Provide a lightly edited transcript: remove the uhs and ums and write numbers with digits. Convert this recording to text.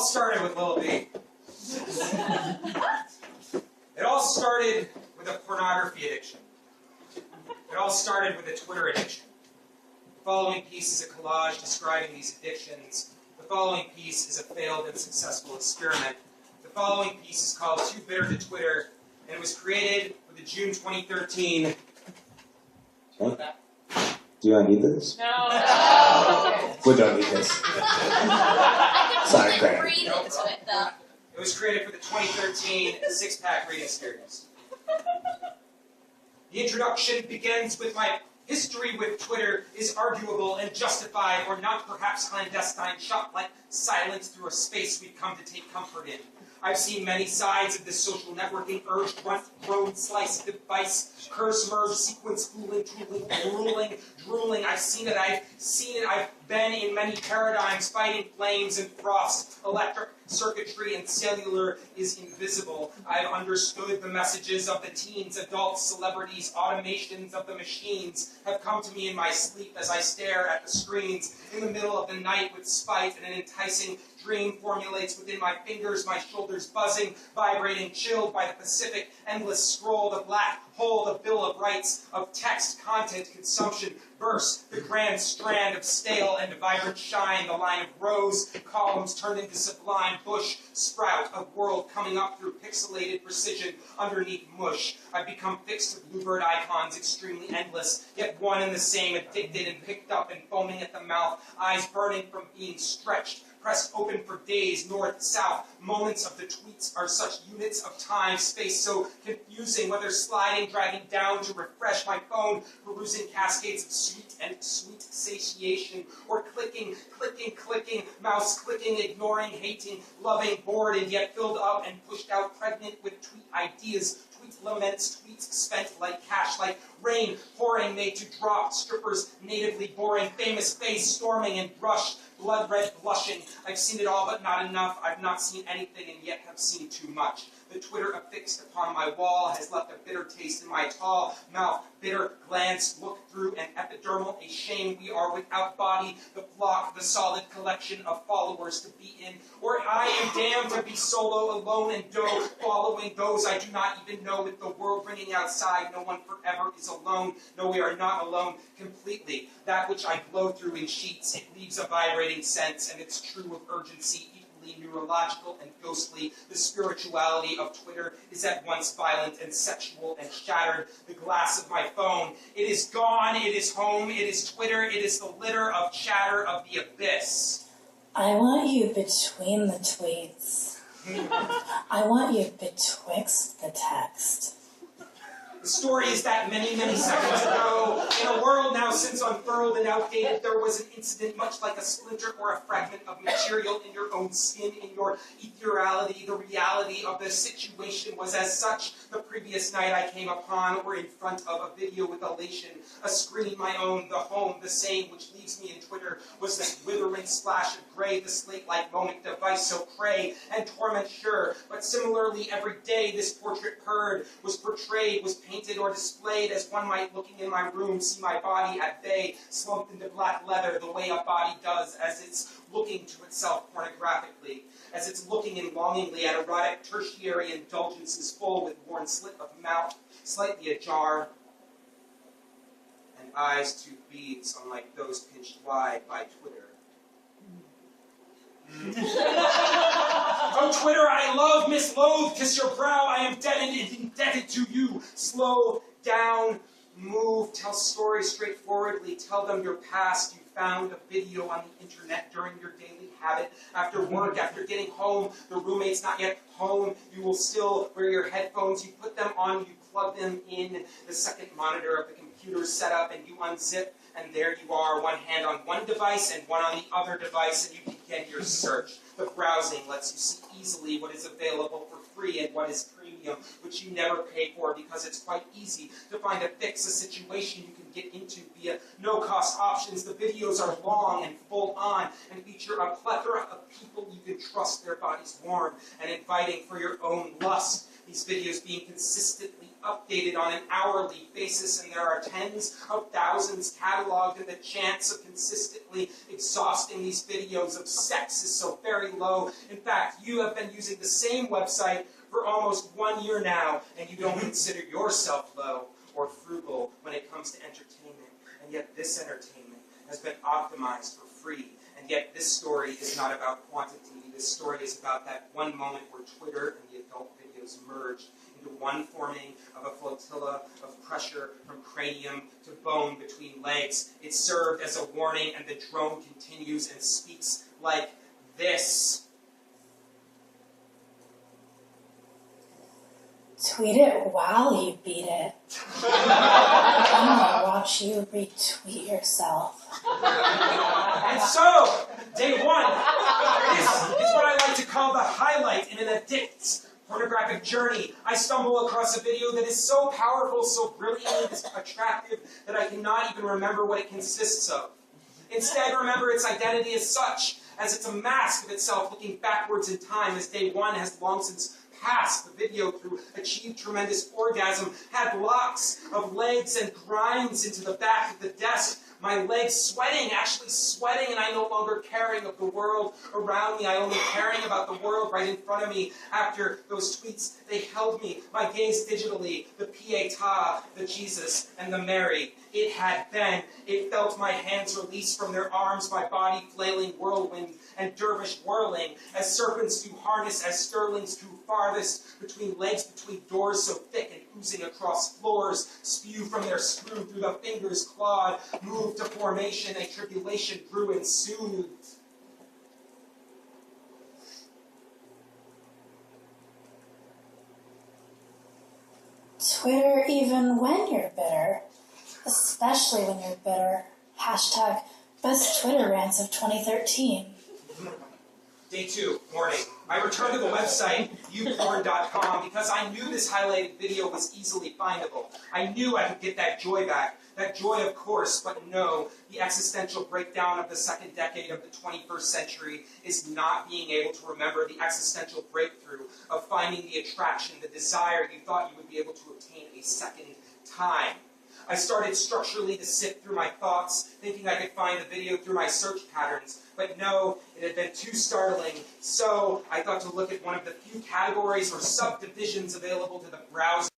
started with Lil B. It all started with a pornography addiction. It all started with a Twitter addiction. The following piece is a collage describing these addictions. The following piece is a failed and successful experiment. The following piece is called Too Bitter to Twitter, and it was created with the June 2013... What? Do I need this? No. We don't need this. Sorry, Craig. Breathe into it, though. It was created for the 2013 six-pack reading series. The introduction begins with my history with Twitter is arguable and justified, or not perhaps clandestine, shot like silence through a space we've come to take comfort in. I've seen many sides of this social networking urge, grunt, groan, slice, device, curse, merge, sequence, fooling, tooling, drooling. I've seen it, I've been in many paradigms, fighting flames and frost. Electric circuitry and cellular is invisible. I've understood the messages of the teens, adults, celebrities, automations of the machines have come to me in my sleep as I stare at the screens in the middle of the night with spite, and an enticing dream formulates within my fingers, my shoulders buzzing, vibrating, chilled by the Pacific, endless scroll, the black hole, the Bill of Rights of text, content, consumption, verse, the grand strand of stale and vibrant shine, the line of rows, columns turned into sublime bush, sprout of world coming up through pixelated precision underneath mush. I've become fixed to bluebird icons, extremely endless, yet one and the same, addicted and picked up and foaming at the mouth, eyes burning from being stretched, pressed open for days, north, south. Moments of the tweets are such units of time, space so confusing, whether sliding, dragging down to refresh my phone, perusing cascades of sweet satiation, or clicking, mouse clicking, ignoring, hating, loving, bored, and yet filled up and pushed out, pregnant with tweet ideas, tweet laments, tweets spent like cash, like rain pouring, made to drop, strippers natively boring, famous face storming and brushed, blood red blushing. I've seen it all, but not enough. I've not seen anything, and yet have seen too much. The Twitter affixed upon my wall has left a bitter taste in my tall mouth. Bitter glance, look through an epidermal, a shame we are without body, the flock, the solid collection of followers to be in. Or I am damned to be solo, alone, and doe, following those I do not even know, with the world ringing outside. No one forever is alone. No, we are not alone completely. That which I blow through in sheets, it leaves a vibrating sense, and it's true of urgency, neurological and ghostly. The spirituality of Twitter is at once violent and sexual and shattered. The glass of my phone, it is gone, it is home, it is Twitter, it is the litter of chatter of the abyss. I want you between the tweets. I want you betwixt the text. The story is that many, many seconds ago, in a world now since unfurled and outdated, there was an incident much like a splinter or a fragment of material in your own skin, in your ethereality. The reality of the situation was as such. The previous night I came upon, or in front of, a video with elation, a screen my own, the home, the same, which leaves me in Twitter, was this withering splash of gray, the slate-like moment device, so prey and torment sure. But similarly, every day this portrait heard, was portrayed, was painted, or displayed as one might, looking in my room, see my body at bay, slumped into black leather, the way a body does as it's looking to itself pornographically, as it's looking in longingly at erotic tertiary indulgences full with worn slit of mouth, slightly ajar, and eyes to beads unlike those pinched wide by Twitter. Oh, Twitter, I love, misloathe, kiss your brow, I am indebted to you. Slow down, move, tell stories straightforwardly, tell them your past. You found a video on the internet during your daily habit, after work, after getting home, the roommate's not yet home, you will still wear your headphones, you put them on, you plug them in, the second monitor of the computer set up, and you unzip, and there you are, one hand on one device and one on the other device, and you begin your search. The browsing lets you see easily what is available for free and what is premium, which you never pay for because it's quite easy to find a fix, a situation you can get into via no-cost options. The videos are long and full on and feature a plethora of people you can trust, their bodies warm and inviting for your own lust. These videos being consistently updated on an hourly basis, and there are tens of thousands cataloged, and the chance of consistently exhausting these videos of sex is so very low. In fact, you have been using the same website for almost 1 year now, and you don't consider yourself low or frugal when it comes to entertainment. And yet this entertainment has been optimized for free. And yet this story is not about quantity. This story is about that one moment where Twitter and the adult videos merged into one forming of a flotilla of pressure from cranium to bone between legs. It served as a warning, and the drone continues and speaks like this. Tweet it while you beat it. I'm gonna watch you retweet yourself. And so, day one is what I like to call the highlight in an addict's pornographic journey. I stumble across a video that is so powerful, so brilliantly attractive, that I cannot even remember what it consists of. Instead, remember its identity as such, as it's a mask of itself looking backwards in time, as day one has long since passed. The video, through achieved tremendous orgasm, had locks of legs and grinds into the back of the desk. My legs sweating, actually sweating, and I no longer caring of the world around me. I only caring about the world right in front of me. After those tweets, they held me, my gaze digitally, the Pietà, the Jesus, and the Mary. It had been. It felt my hands released from their arms, my body flailing whirlwind and dervish whirling, as serpents do harness, as sterlings do farthest, between legs, between doors so thick and oozing across floors, spew from their screw through the fingers clawed, moved to formation, a tribulation grew and soothed. Twitter even when you're bitter. Especially when you're bitter. Hashtag best Twitter rants of 2013. Day 2, morning. I returned to the website, youporn.com, because I knew this highlighted video was easily findable. I knew I could get that joy back. That joy, of course, but no, the existential breakdown of the second decade of the 21st century is not being able to remember the existential breakthrough of finding the attraction, the desire you thought you would be able to obtain a second time. I started structurally to sift through my thoughts, thinking I could find the video through my search patterns, but no, it had been too startling, so I thought to look at one of the few categories or subdivisions available to the browser.